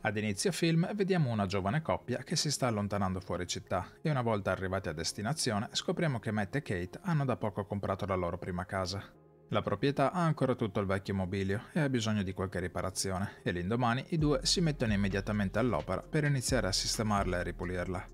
Ad inizio film vediamo una giovane coppia che si sta allontanando fuori città e una volta arrivati a destinazione scopriamo che Matt e Kate hanno da poco comprato la loro prima casa. La proprietà ha ancora tutto il vecchio mobilio e ha bisogno di qualche riparazione e l'indomani i due si mettono immediatamente all'opera per iniziare a sistemarla e ripulirla.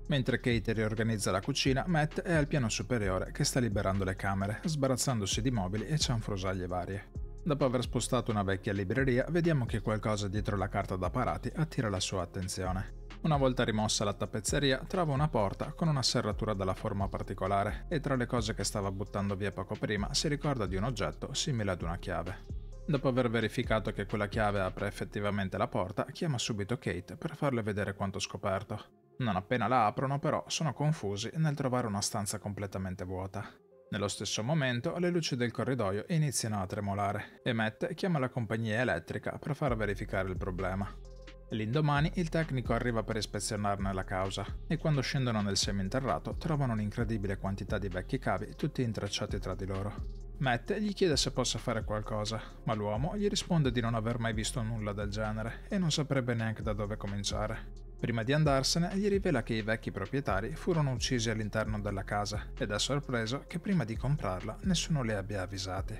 Mentre Kate riorganizza la cucina, Matt è al piano superiore che sta liberando le camere, sbarazzandosi di mobili e cianfrusaglie varie. Dopo aver spostato una vecchia libreria, vediamo che qualcosa dietro la carta da parati attira la sua attenzione. Una volta rimossa la tappezzeria, trova una porta con una serratura dalla forma particolare e tra le cose che stava buttando via poco prima si ricorda di un oggetto simile ad una chiave. Dopo aver verificato che quella chiave apre effettivamente la porta, chiama subito Kate per farle vedere quanto scoperto. Non appena la aprono, però, sono confusi nel trovare una stanza completamente vuota. Nello stesso momento, le luci del corridoio iniziano a tremolare e Matt chiama la compagnia elettrica per far verificare il problema. L'indomani il tecnico arriva per ispezionarne la causa e quando scendono nel seminterrato trovano un'incredibile quantità di vecchi cavi tutti intrecciati tra di loro. Matt gli chiede se possa fare qualcosa, ma l'uomo gli risponde di non aver mai visto nulla del genere e non saprebbe neanche da dove cominciare. Prima di andarsene gli rivela che i vecchi proprietari furono uccisi all'interno della casa ed è sorpreso che prima di comprarla nessuno li abbia avvisati.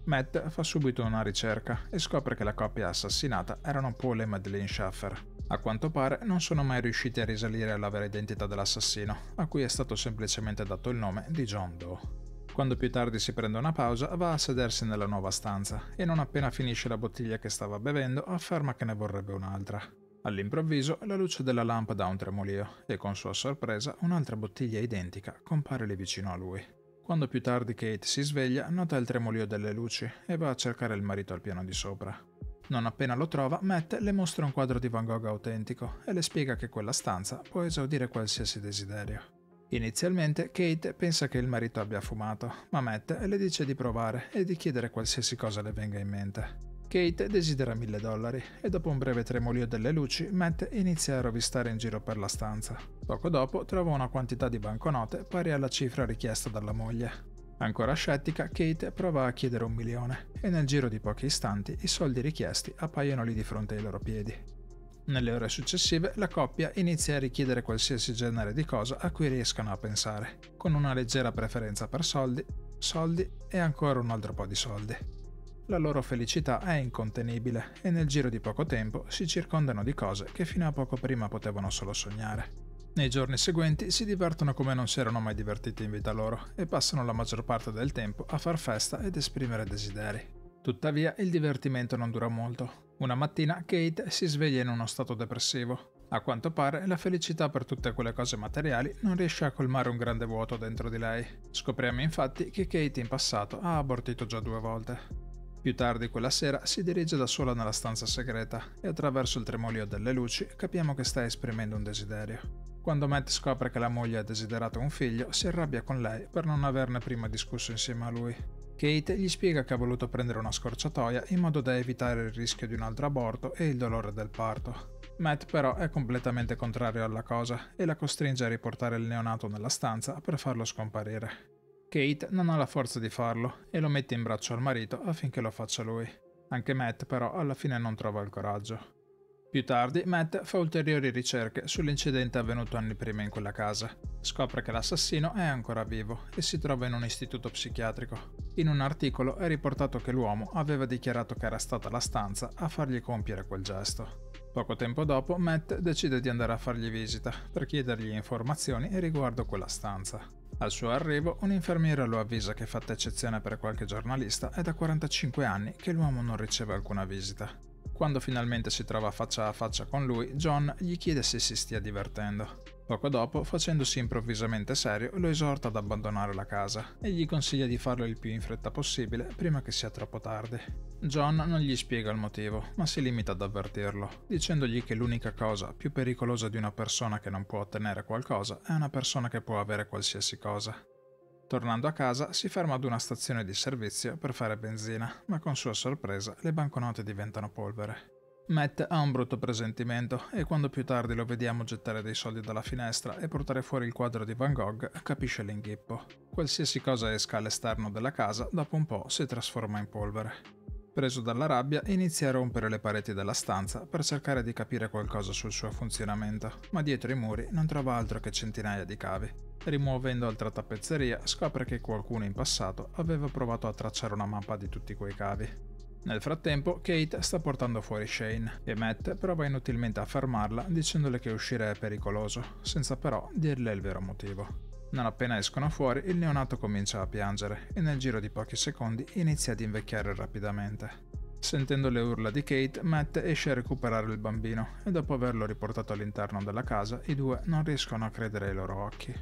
Matt fa subito una ricerca e scopre che la coppia assassinata erano Paul e Madeleine Schaffer. A quanto pare non sono mai riusciti a risalire alla vera identità dell'assassino, a cui è stato semplicemente dato il nome di John Doe. Quando più tardi si prende una pausa, va a sedersi nella nuova stanza e non appena finisce la bottiglia che stava bevendo afferma che ne vorrebbe un'altra. All'improvviso la luce della lampada dà un tremolio e con sua sorpresa un'altra bottiglia identica compare lì vicino a lui. Quando più tardi Kate si sveglia, nota il tremolio delle luci e va a cercare il marito al piano di sopra. Non appena lo trova, Matt le mostra un quadro di Van Gogh autentico e le spiega che quella stanza può esaudire qualsiasi desiderio. Inizialmente Kate pensa che il marito abbia fumato, ma Matt le dice di provare e di chiedere qualsiasi cosa le venga in mente. Kate desidera $1000 e dopo un breve tremolio delle luci, Matt inizia a rovistare in giro per la stanza. Poco dopo trova una quantità di banconote pari alla cifra richiesta dalla moglie. Ancora scettica, Kate prova a chiedere $1 milione e nel giro di pochi istanti i soldi richiesti appaiono lì di fronte ai loro piedi. Nelle ore successive la coppia inizia a richiedere qualsiasi genere di cosa a cui riescano a pensare, con una leggera preferenza per soldi e ancora un altro po' di soldi. La loro felicità è incontenibile e nel giro di poco tempo si circondano di cose che fino a poco prima potevano solo sognare. Nei giorni seguenti si divertono come non si erano mai divertiti in vita loro e passano la maggior parte del tempo a far festa ed esprimere desideri. Tuttavia il divertimento non dura molto. Una mattina Kate si sveglia in uno stato depressivo. A quanto pare la felicità per tutte quelle cose materiali non riesce a colmare un grande vuoto dentro di lei. Scopriamo infatti che Kate in passato ha abortito già 2 volte. Più tardi quella sera si dirige da sola nella stanza segreta e attraverso il tremolio delle luci capiamo che sta esprimendo un desiderio. Quando Matt scopre che la moglie ha desiderato un figlio, si arrabbia con lei per non averne prima discusso insieme a lui. Kate gli spiega che ha voluto prendere una scorciatoia in modo da evitare il rischio di un altro aborto e il dolore del parto. Matt però è completamente contrario alla cosa e la costringe a riportare il neonato nella stanza per farlo scomparire. Kate non ha la forza di farlo e lo mette in braccio al marito affinché lo faccia lui. Anche Matt però alla fine non trova il coraggio. Più tardi Matt fa ulteriori ricerche sull'incidente avvenuto anni prima in quella casa. Scopre che l'assassino è ancora vivo e si trova in un istituto psichiatrico. In un articolo è riportato che l'uomo aveva dichiarato che era stata la stanza a fargli compiere quel gesto. Poco tempo dopo Matt decide di andare a fargli visita per chiedergli informazioni riguardo quella stanza. Al suo arrivo, un infermiere lo avvisa che, fatta eccezione per qualche giornalista, è da 45 anni che l'uomo non riceve alcuna visita. Quando finalmente si trova faccia a faccia con lui, John gli chiede se si stia divertendo. Poco dopo, facendosi improvvisamente serio, lo esorta ad abbandonare la casa e gli consiglia di farlo il più in fretta possibile prima che sia troppo tardi. John non gli spiega il motivo, ma si limita ad avvertirlo, dicendogli che l'unica cosa più pericolosa di una persona che non può ottenere qualcosa è una persona che può avere qualsiasi cosa. Tornando a casa, si ferma ad una stazione di servizio per fare benzina, ma con sua sorpresa le banconote diventano polvere. Matt ha un brutto presentimento e quando più tardi lo vediamo gettare dei soldi dalla finestra e portare fuori il quadro di Van Gogh, capisce l'inghippo. Qualsiasi cosa esca all'esterno della casa, dopo un po' si trasforma in polvere. Preso dalla rabbia, inizia a rompere le pareti della stanza per cercare di capire qualcosa sul suo funzionamento, ma dietro i muri non trova altro che centinaia di cavi. Rimuovendo altra tappezzeria, scopre che qualcuno in passato aveva provato a tracciare una mappa di tutti quei cavi. Nel frattempo, Kate sta portando fuori Shane e Matt prova inutilmente a fermarla dicendole che uscire è pericoloso, senza però dirle il vero motivo. Non appena escono fuori, il neonato comincia a piangere e nel giro di pochi secondi inizia ad invecchiare rapidamente. Sentendo le urla di Kate, Matt esce a recuperare il bambino e dopo averlo riportato all'interno della casa, i due non riescono a credere ai loro occhi.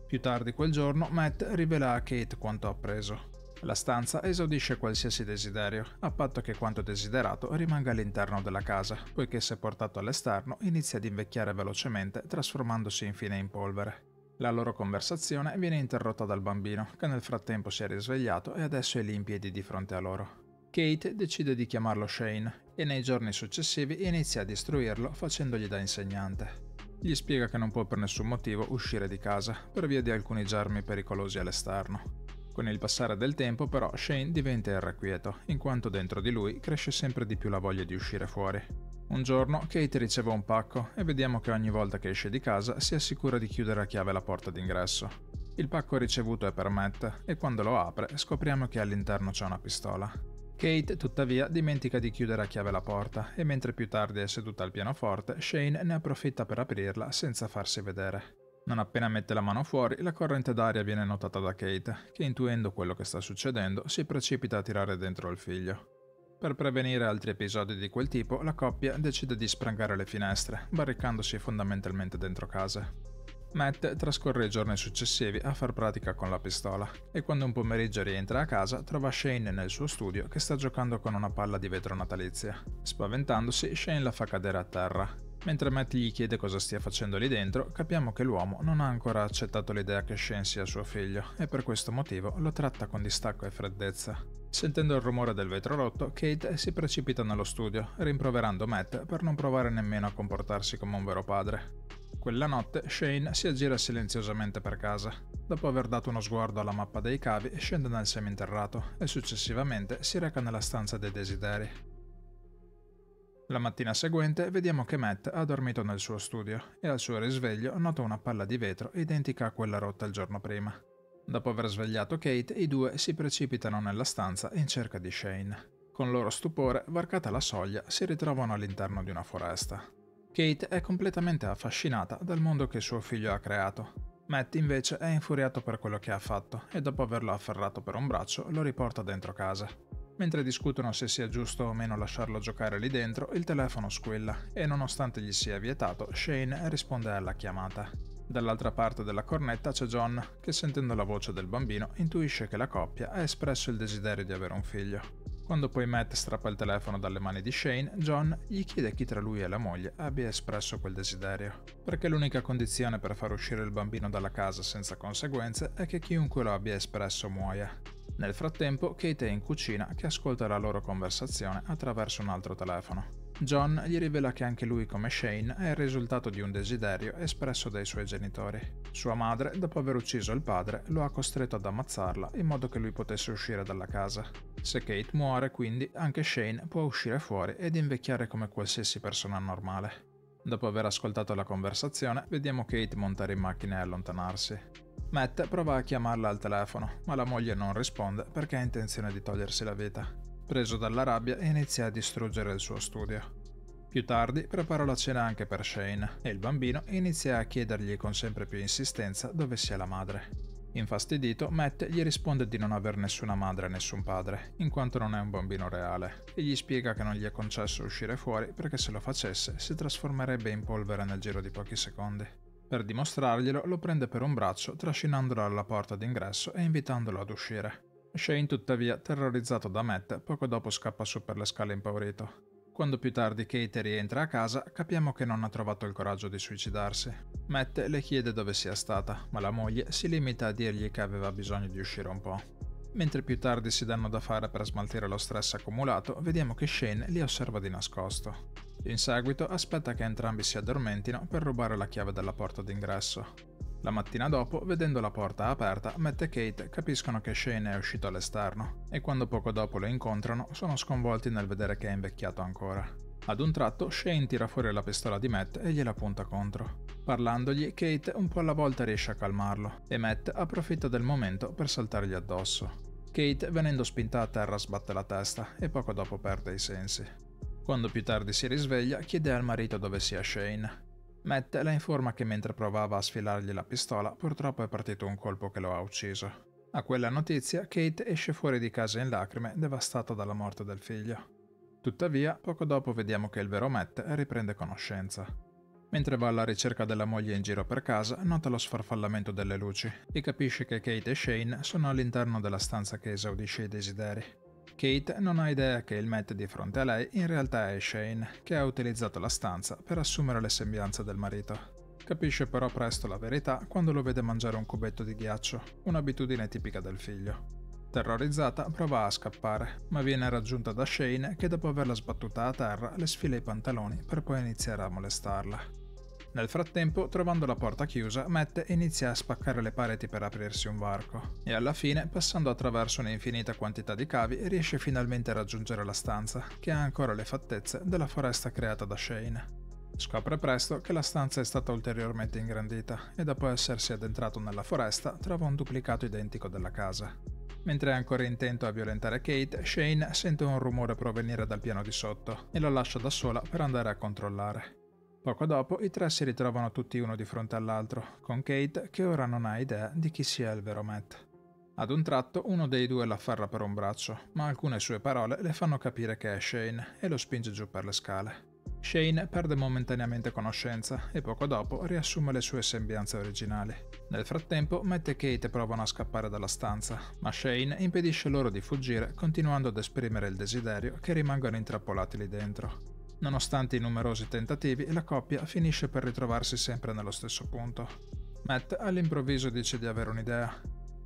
Più tardi quel giorno, Matt rivela a Kate quanto ha appreso. La stanza esaudisce qualsiasi desiderio, a patto che quanto desiderato rimanga all'interno della casa, poiché se portato all'esterno inizia ad invecchiare velocemente, trasformandosi infine in polvere. La loro conversazione viene interrotta dal bambino, che nel frattempo si è risvegliato e adesso è lì in piedi di fronte a loro. Kate decide di chiamarlo Shane e nei giorni successivi inizia a istruirlo facendogli da insegnante. Gli spiega che non può per nessun motivo uscire di casa, per via di alcuni germi pericolosi all'esterno. Con il passare del tempo però Shane diventa irrequieto, in quanto dentro di lui cresce sempre di più la voglia di uscire fuori. Un giorno Kate riceve un pacco e vediamo che ogni volta che esce di casa si assicura di chiudere a chiave la porta d'ingresso. Il pacco ricevuto è per Matt e quando lo apre scopriamo che all'interno c'è una pistola. Kate tuttavia dimentica di chiudere a chiave la porta e mentre più tardi è seduta al pianoforte Shane ne approfitta per aprirla senza farsi vedere. Non appena mette la mano fuori, la corrente d'aria viene notata da Kate, che intuendo quello che sta succedendo si precipita a tirare dentro il figlio. Per prevenire altri episodi di quel tipo, la coppia decide di sprangare le finestre, barricandosi fondamentalmente dentro casa. Matt trascorre i giorni successivi a far pratica con la pistola e quando un pomeriggio rientra a casa trova Shane nel suo studio che sta giocando con una palla di vetro natalizia. Spaventandosi, Shane la fa cadere a terra. Mentre Matt gli chiede cosa stia facendo lì dentro, capiamo che l'uomo non ha ancora accettato l'idea che Shane sia suo figlio e per questo motivo lo tratta con distacco e freddezza. Sentendo il rumore del vetro rotto, Kate si precipita nello studio, rimproverando Matt per non provare nemmeno a comportarsi come un vero padre. Quella notte Shane si aggira silenziosamente per casa. Dopo aver dato uno sguardo alla mappa dei cavi, scende nel seminterrato e successivamente si reca nella stanza dei desideri. La mattina seguente vediamo che Matt ha dormito nel suo studio e al suo risveglio nota una palla di vetro identica a quella rotta il giorno prima. Dopo aver svegliato Kate, i due si precipitano nella stanza in cerca di Shane. Con loro stupore, varcata la soglia, si ritrovano all'interno di una foresta. Kate è completamente affascinata dal mondo che suo figlio ha creato. Matt invece è infuriato per quello che ha fatto e dopo averlo afferrato per un braccio lo riporta dentro casa. Mentre discutono se sia giusto o meno lasciarlo giocare lì dentro, il telefono squilla e nonostante gli sia vietato, Shane risponde alla chiamata. Dall'altra parte della cornetta c'è John, che sentendo la voce del bambino intuisce che la coppia ha espresso il desiderio di avere un figlio. Quando poi Matt strappa il telefono dalle mani di Shane, John gli chiede chi tra lui e la moglie abbia espresso quel desiderio, perché l'unica condizione per far uscire il bambino dalla casa senza conseguenze è che chiunque lo abbia espresso muoia. Nel frattempo, Kate è in cucina che ascolta la loro conversazione attraverso un altro telefono. John gli rivela che anche lui, come Shane, è il risultato di un desiderio espresso dai suoi genitori. Sua madre, dopo aver ucciso il padre, lo ha costretto ad ammazzarla in modo che lui potesse uscire dalla casa. Se Kate muore, quindi, anche Shane può uscire fuori ed invecchiare come qualsiasi persona normale. Dopo aver ascoltato la conversazione, vediamo Kate montare in macchina e allontanarsi. Matt prova a chiamarla al telefono, ma la moglie non risponde perché ha intenzione di togliersi la vita. Preso dalla rabbia, inizia a distruggere il suo studio. Più tardi prepara la cena anche per Shane e il bambino inizia a chiedergli con sempre più insistenza dove sia la madre. Infastidito, Matt gli risponde di non aver nessuna madre e nessun padre, in quanto non è un bambino reale, e gli spiega che non gli è concesso uscire fuori perché se lo facesse si trasformerebbe in polvere nel giro di pochi secondi. Per dimostrarglielo, lo prende per un braccio, trascinandolo alla porta d'ingresso e invitandolo ad uscire. Shane, tuttavia, terrorizzato da Matt, poco dopo scappa su per le scale impaurito. Quando più tardi Kate rientra a casa, capiamo che non ha trovato il coraggio di suicidarsi. Matt le chiede dove sia stata, ma la moglie si limita a dirgli che aveva bisogno di uscire un po'. Mentre più tardi si danno da fare per smaltire lo stress accumulato, vediamo che Shane li osserva di nascosto. In seguito aspetta che entrambi si addormentino per rubare la chiave della porta d'ingresso. La mattina dopo, vedendo la porta aperta, Matt e Kate capiscono che Shane è uscito all'esterno e quando poco dopo lo incontrano sono sconvolti nel vedere che è invecchiato ancora. Ad un tratto Shane tira fuori la pistola di Matt e gliela punta contro. Parlandogli, Kate un po' alla volta riesce a calmarlo e Matt approfitta del momento per saltargli addosso. Kate, venendo spinta a terra, sbatte la testa e poco dopo perde i sensi. Quando più tardi si risveglia, chiede al marito dove sia Shane. Matt la informa che mentre provava a sfilargli la pistola, purtroppo è partito un colpo che lo ha ucciso. A quella notizia, Kate esce fuori di casa in lacrime, devastata dalla morte del figlio. Tuttavia, poco dopo vediamo che il vero Matt riprende conoscenza. Mentre va alla ricerca della moglie in giro per casa, nota lo sfarfallamento delle luci e capisce che Kate e Shane sono all'interno della stanza che esaudisce i desideri. Kate non ha idea che il Matt di fronte a lei in realtà è Shane, che ha utilizzato la stanza per assumere le sembianze del marito. Capisce però presto la verità quando lo vede mangiare un cubetto di ghiaccio, un'abitudine tipica del figlio. Terrorizzata, prova a scappare, ma viene raggiunta da Shane che dopo averla sbattuta a terra le sfila i pantaloni per poi iniziare a molestarla. Nel frattempo, trovando la porta chiusa, Matt inizia a spaccare le pareti per aprirsi un varco e alla fine, passando attraverso un'infinita quantità di cavi, riesce finalmente a raggiungere la stanza, che ha ancora le fattezze della foresta creata da Shane. Scopre presto che la stanza è stata ulteriormente ingrandita e dopo essersi addentrato nella foresta trova un duplicato identico della casa. Mentre è ancora intento a violentare Kate, Shane sente un rumore provenire dal piano di sotto e la lascia da sola per andare a controllare. Poco dopo i tre si ritrovano tutti uno di fronte all'altro, con Kate che ora non ha idea di chi sia il vero Matt. Ad un tratto uno dei due l'afferra per un braccio, ma alcune sue parole le fanno capire che è Shane e lo spinge giù per le scale. Shane perde momentaneamente conoscenza e poco dopo riassume le sue sembianze originali. Nel frattempo Matt e Kate provano a scappare dalla stanza, ma Shane impedisce loro di fuggire continuando ad esprimere il desiderio che rimangano intrappolati lì dentro. Nonostante i numerosi tentativi, la coppia finisce per ritrovarsi sempre nello stesso punto. Matt all'improvviso dice di avere un'idea.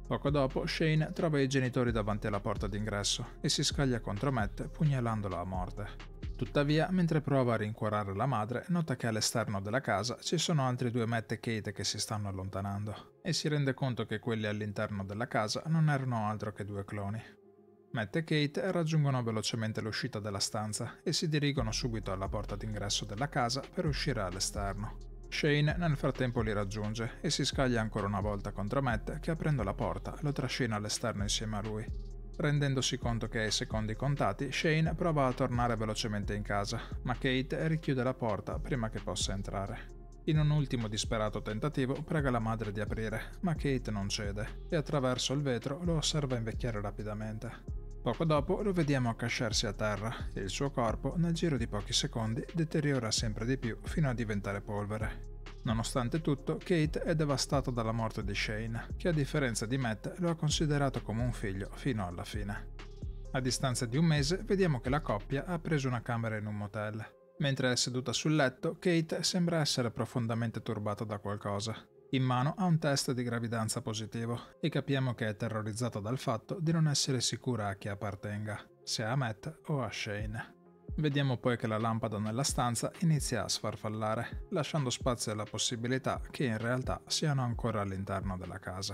Poco dopo, Shane trova i genitori davanti alla porta d'ingresso e si scaglia contro Matt, pugnalandolo a morte. Tuttavia, mentre prova a rincuorare la madre, nota che all'esterno della casa ci sono altri due Matt e Kate che si stanno allontanando, e si rende conto che quelli all'interno della casa non erano altro che due cloni. Matt e Kate raggiungono velocemente l'uscita della stanza e si dirigono subito alla porta d'ingresso della casa per uscire all'esterno. Shane nel frattempo li raggiunge e si scaglia ancora una volta contro Matt che aprendo la porta lo trascina all'esterno insieme a lui. Rendendosi conto che ai secondi contati, Shane prova a tornare velocemente in casa, ma Kate richiude la porta prima che possa entrare. In un ultimo disperato tentativo prega la madre di aprire, ma Kate non cede e attraverso il vetro lo osserva invecchiare rapidamente. Poco dopo lo vediamo accasciarsi a terra e il suo corpo, nel giro di pochi secondi, deteriora sempre di più fino a diventare polvere. Nonostante tutto, Kate è devastata dalla morte di Shane, che a differenza di Matt lo ha considerato come un figlio fino alla fine. A distanza di un mese, vediamo che la coppia ha preso una camera in un motel. Mentre è seduta sul letto, Kate sembra essere profondamente turbata da qualcosa. In mano ha un test di gravidanza positivo e capiamo che è terrorizzata dal fatto di non essere sicura a chi appartenga, se a Matt o a Shane. Vediamo poi che la lampada nella stanza inizia a sfarfallare, lasciando spazio alla possibilità che in realtà siano ancora all'interno della casa.